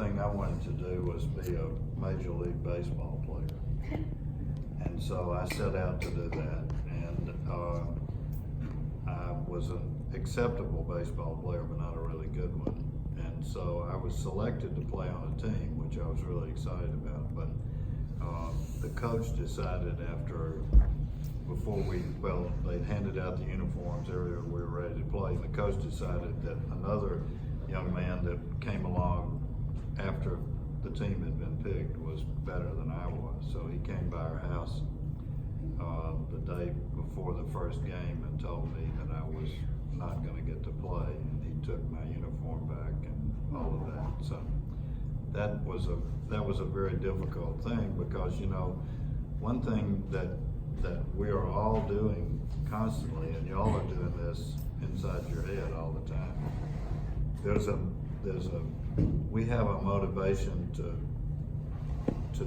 thing I wanted to do was be a Major League Baseball player. And so I set out to do that, and I was an acceptable baseball player, but not a really good one. And so I was selected to play on a team, which I was really excited about. But the coach decided they'd handed out the uniforms earlier, we were ready to play, and the coach decided that another young man that came along after the team had been picked was better than I was. So he came by our house the day before the first game and told me that I was not going to get to play, and he took my uniform back and all of that. So that was a very difficult thing, because one thing that we are all doing constantly, and y'all are doing this inside your head all the time. We have a motivation to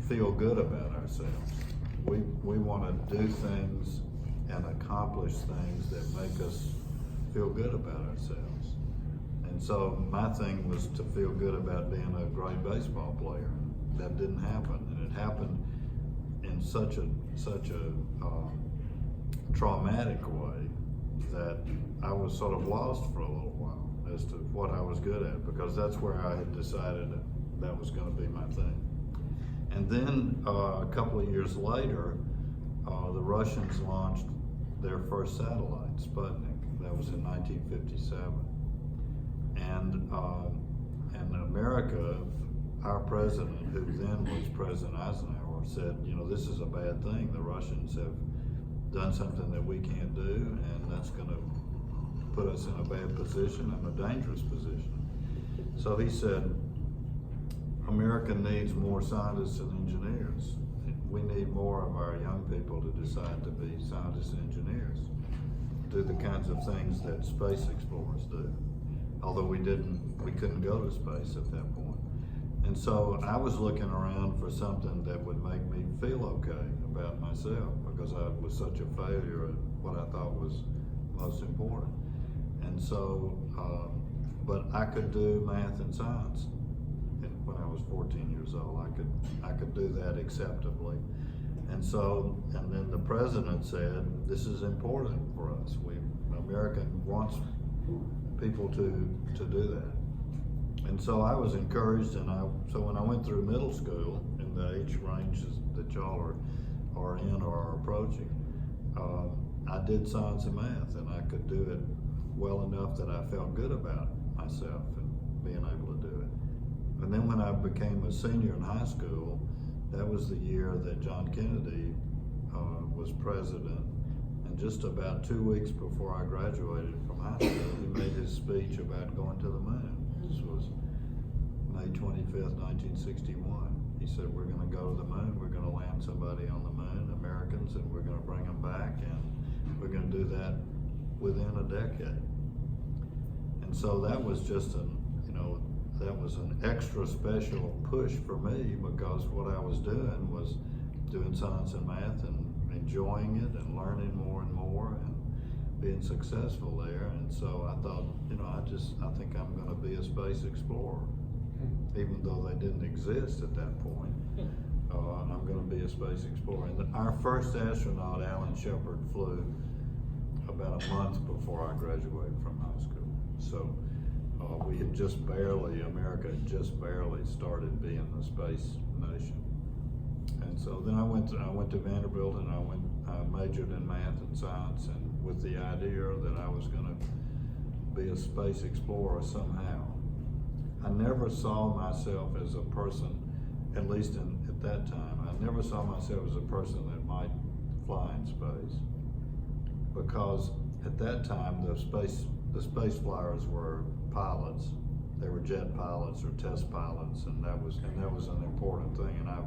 feel good about ourselves. We want to do things and accomplish things that make us feel good about ourselves. And so my thing was to feel good about being a great baseball player. That didn't happen, and it happened in such a traumatic way that I was sort of lost for a little while as to what I was good at, because that's where I had decided that was going to be my thing. And then a couple of years later, the Russians launched their first satellite, Sputnik. That was in 1957. And America, our president, who then was President Eisenhower, said, this is a bad thing. The Russians have done something that we can't do, and that's going to put us in a bad position and a dangerous position. So he said, America needs more scientists and engineers. We need more of our young people to decide to be scientists and engineers, do the kinds of things that space explorers do. Although we couldn't go to space at that point. And so I was looking around for something that would make me feel okay about myself, because I was such a failure at what I thought was most important. And so, but I could do math and science. When I was 14 years old, I could do that acceptably. And so, and then the president said, this is important for us. America wants people to do that. And so I was encouraged, and so when I went through middle school, in the age ranges that y'all are in or are approaching, I did science and math, and I could do it well enough that I felt good about myself and being able to do it. And then when I became a senior in high school, that was the year that John Kennedy was president. And just about 2 weeks before I graduated from high school, he made his speech about going to the moon. This was May 25th, 1961. He said, we're going to go to the moon, we're going to land somebody on the moon, Americans, and we're going to bring them back, and we're going to do that within a decade. And so that was just that was an extra special push for me, because what I was doing was doing science and math and enjoying it and learning more and more and being successful there. And so I thought, I think I'm going to be a space explorer, even though they didn't exist at that point. I'm going to be a space explorer. And our first astronaut, Alan Shepard, flew about a month before I graduated from high school. So we had America had just barely started being a space nation. And so then I went to Vanderbilt, and I majored in math and science, and with the idea that I was going to be a space explorer somehow. I never saw myself as a person, at least at that time, I never saw myself as a person that might fly in space, because at that time the space flyers were pilots. They were jet pilots or test pilots, and that was an important thing, and I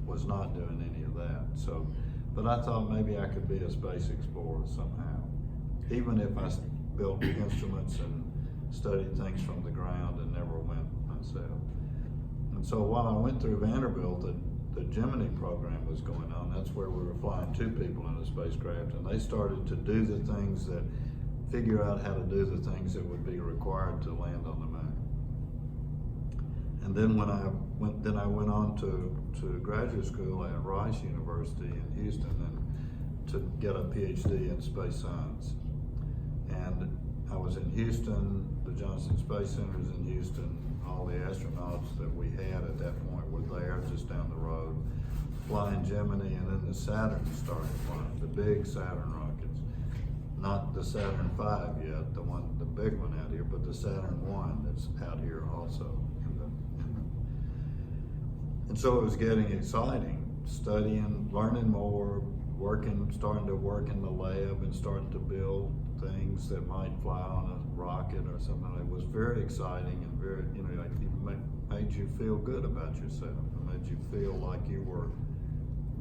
was not doing any of that. So, but I thought maybe I could be a space explorer somehow, even if I built instruments and studied things from the ground and never went myself. And so while I went through Vanderbilt, the Gemini program was going on. That's where we were flying 2 people in a spacecraft, and they started to do the things that figure out how to do the things that would be required to land on the moon. then I went on to graduate school at Rice University in Houston and to get a PhD in space science. And I was in Houston, the Johnson Space Center is in Houston, all the astronauts that we had at that point were there just down the road, flying Gemini, and then the Saturn started flying, the big Saturn rockets. Not the Saturn V yet, the big one out here, but the Saturn I that's out here also. And so it was getting exciting, studying, learning more, starting to work in the lab and starting to build things that might fly on a rocket or something. It was very exciting and very, it made you feel good about yourself. It made you feel like you were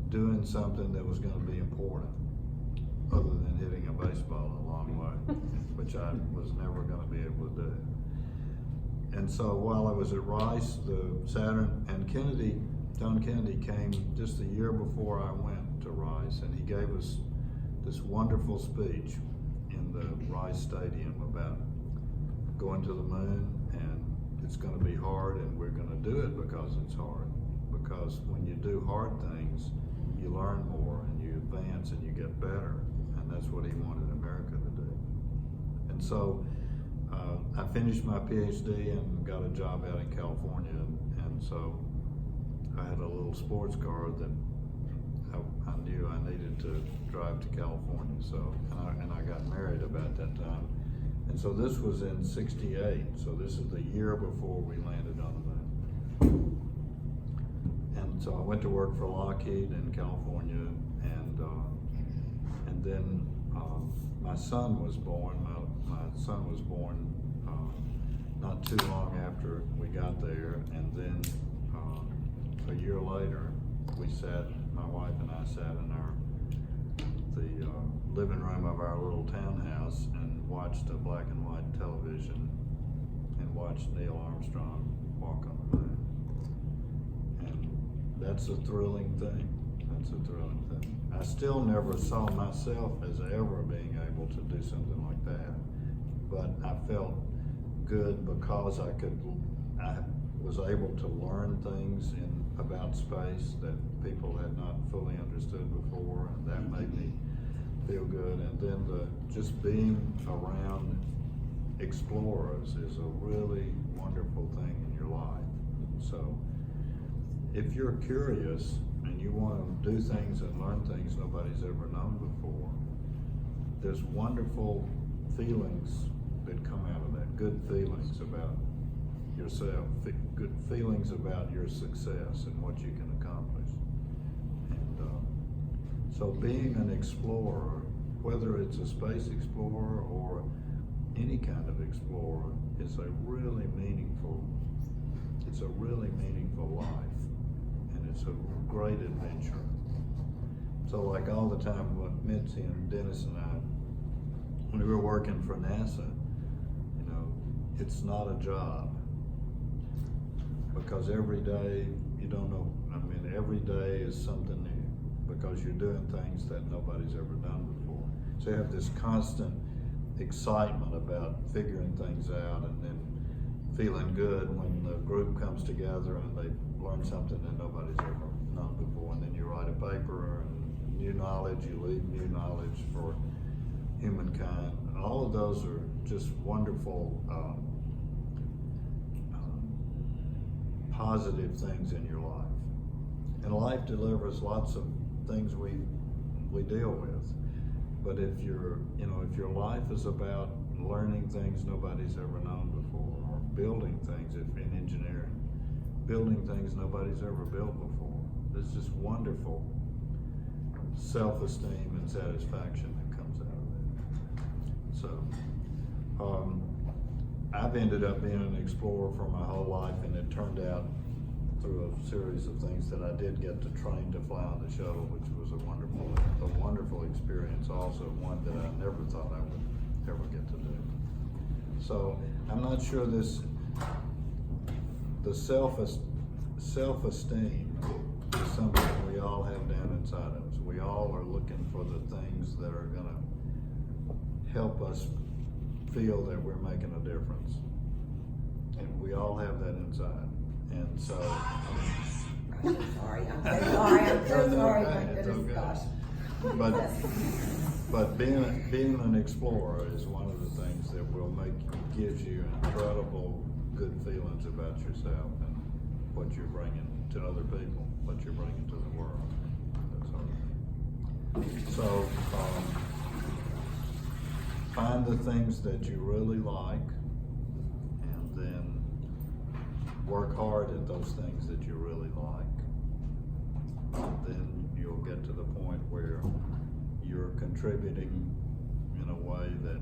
doing something that was going to be important, other than hitting a baseball a long way, which I was never going to be able to do. And so while I was at Rice, the Saturn and John Kennedy came just a year before I went to Rice, and he gave us this wonderful speech in the Rice Stadium about going to the moon, and it's going to be hard, and we're going to do it because it's hard. Because when you do hard things, you learn more, and you advance, and you get better, and that's what he wanted America to do. And so I finished my PhD and got a job out in California, and so I had a little sports car that I knew I needed to drive to California. So, and I got married about that time. And so this was in '68. So this is the year before we landed on the moon. And so I went to work for Lockheed in California, and then my son was born. My son was born not too long after we got there, and then a year later, my wife and I sat in the living room of our little townhouse and watched a black and white television and watched Neil Armstrong walk on the moon. And that's a thrilling thing. That's a thrilling thing. I still never saw myself as ever being able to do something like that, but I felt good because I was able to learn things about space that people had not fully understood before, and that made me feel good. And then just being around explorers is a really wonderful thing in your life. So if you're curious and you want to do things and learn things nobody's ever known before, there's wonderful feelings that come out of that, good feelings about yourself, good feelings about your success and what you can accomplish. And so being an explorer, whether it's a space explorer or any kind of explorer, is a really meaningful life, and it's a great adventure. So like all the time, what Mitzi and Dennis and I, when we were working for NASA, it's not a job. Because every day, you don't know, every day is something new, because you're doing things that nobody's ever done before. So you have this constant excitement about figuring things out, and then feeling good when the group comes together and they learn something that nobody's ever known before, and then you write a paper, and new knowledge, you leave new knowledge for humankind. All of those are just wonderful positive things in your life. And life delivers lots of things we deal with. But if your life is about learning things nobody's ever known before, or building things, if in engineering, building things nobody's ever built before, there's just wonderful self-esteem and satisfaction that comes out of it. So I've ended up being an explorer for my whole life, and it turned out through a series of things that I did get to train to fly on the shuttle, which was a wonderful experience, also one that I never thought I would ever get to do. So I'm not sure the self-esteem is something we all have down inside of us. We all are looking for the things that are going to help us feel that we're making a difference. And we all have that inside. And And so. I'm sorry, I'm so sorry, I'm so sorry, my It's goodness, okay. gosh. But being an explorer is one of the things that will gives you incredible good feelings about yourself and what you're bringing to other people, what you're bringing to the world, that sort of thing. So, find the things that you really like, and then work hard at those things that you really like. And then you'll get to the point where you're contributing in a way that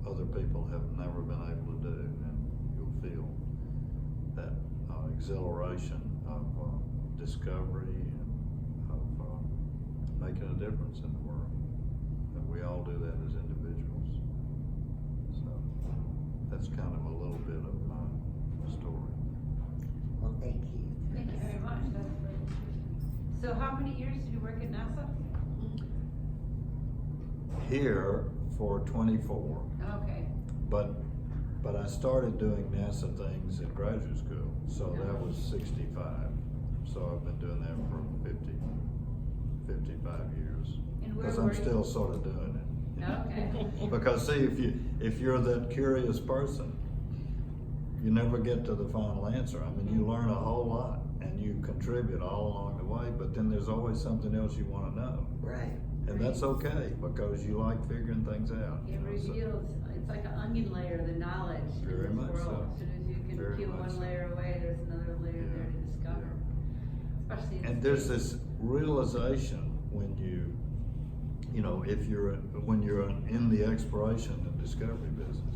other people have never been able to do, and you'll feel that exhilaration of discovery and of making a difference in the world. And we all do that as individuals. So that's kind of a little bit of my story. Well, thank you. Thank you very much. That's great. So how many years did you work at NASA? Here for 24. Okay. But I started doing NASA things in graduate school, so that was 65. So I've been doing that for 55 years. And where Because were I'm you? still sort of doing it. you know. Okay. Because see, if you're that curious person, you never get to the final answer. I mean, you learn a whole lot and you contribute all along the way, but then there's always something else you want to know. Right. And that's okay, because you like figuring things out. It reveals, it's like an onion layer, the knowledge in Very this much world. so. As soon as you can Very peel much one so. layer away, there's another layer there to discover. Especially in And space. there's this realization when when you're in the exploration and discovery business,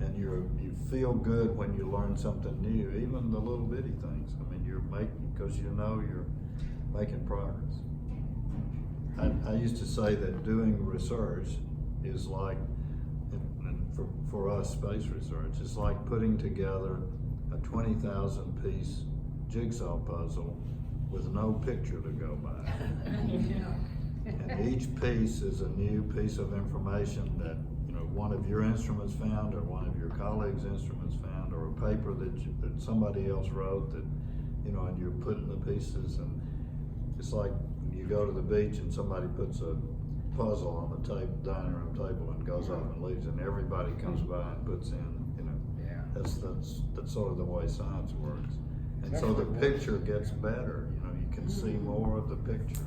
and you feel good when you learn something new, even the little bitty things. I mean, because you're making progress. I used to say that doing research is like, and for us, space research, it's like putting together a 20,000 piece jigsaw puzzle with no picture to go by. And each piece is a new piece of information that one of your instruments found, or one of your colleagues' instruments found, or a paper that somebody else wrote that, and you're putting the pieces. And it's like when you go to the beach and somebody puts a puzzle on the dining room table and goes off and leaves, and everybody comes by and puts in. That's sort of the way science works. And so the picture gets better. You can see more of the picture.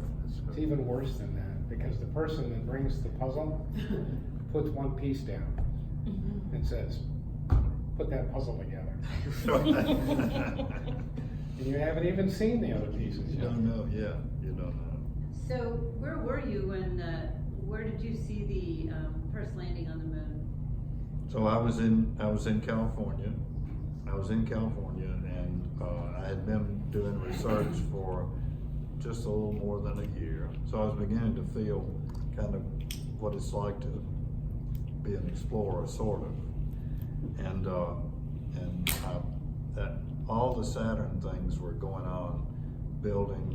It's even worse than that, because the person that brings the puzzle puts one piece down and says, put that puzzle together. And you haven't even seen the other pieces You yet. don't know, yeah, you don't know. So where were you when, where did you see the first landing on the moon? So I was in California. And I had been doing research for just a little more than a year. So I was beginning to feel kind of what it's like to be an explorer, sort of. And that all the Saturn things were going on, building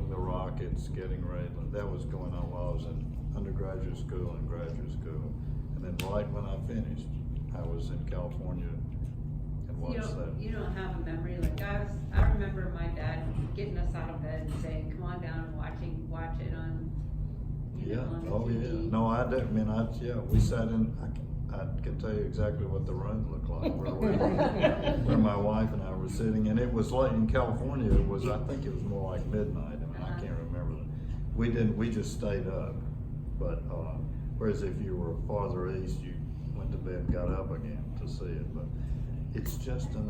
the rockets, getting ready. That was going on while I was in undergraduate school and graduate school. And then right when I finished, I was in California and watched that. You don't have a memory, like I remember my dad getting us out of bed and saying, come on down and watch it on, on the Oh TV. yeah. No, I did. I mean, we sat in. I can tell you exactly what the room looked like where my wife and I were sitting, and it was late in California. I think it was more like midnight. I mean, I can't remember. We just stayed up. But whereas if you were farther east, you went to bed and got up again to see it. But it's just an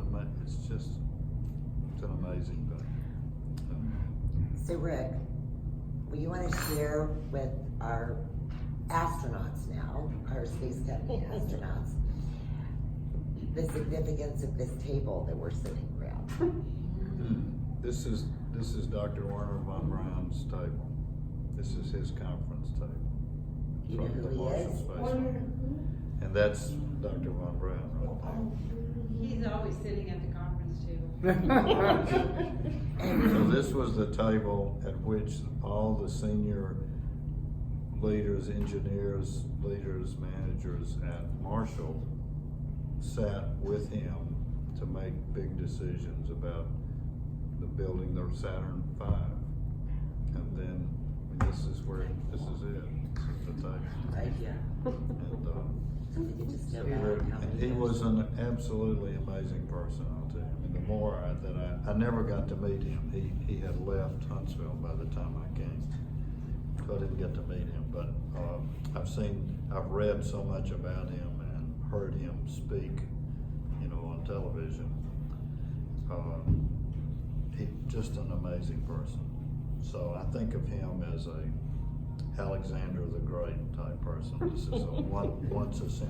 amazing thing. So Rick, well, you want to share with our astronauts now, our Space Camp astronauts, the significance of this table that we're sitting around? This is Dr. Werner von Braun's table. This is his conference table. You know From the who he Martian is? Space Program. And that's Dr. von Braun right there. He's always sitting at the conference table. So this was the table at which all the senior leaders, engineers, managers at Marshall sat with him to make big decisions about the building their Saturn V. And then, this is it, this is the thing. Right, yeah. And, You just don't he know re- how and many he years. was an absolutely amazing person, I'll tell you. I mean, the more I never got to meet him. He had left Huntsville by the time I came. So I didn't get to meet him, but, I've read so much about him and heard him speak, on television. He just an amazing person. So I think of him as a Alexander the Great type person. This is a once a century